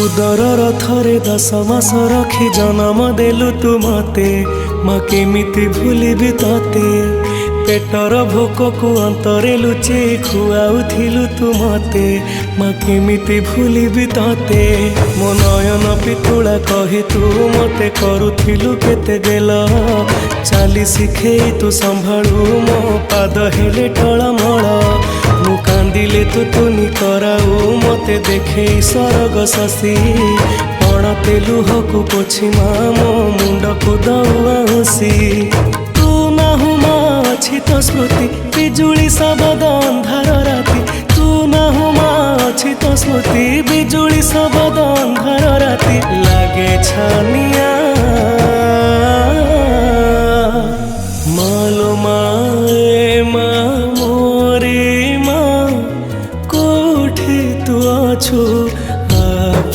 उदर थरे 10 मास रखी जन्म देलु तू मते माँ केमिति भूलिबी तते पेटर भोक को अंतरे लुचे खुआउथिलु तू मते माँ केमिति भूलिबी तते मो नयन पितुला कही तू मते करुथिलु केते गेल चाली शिखेई तू संभाळु मो पाद हेले टळमळ मु कांदिले तू तुनी कराऊ मते देखे सरग शशि पण तेलुह को पोछि माँ मो मुंड को दौआ हुसी तू नाहु माँ अछि तो स्मृति बिजुली शबद अंधार राति तू नाहु माँ अछि तो स्मृति बिजुली शबद अंधार राति लागे छानिया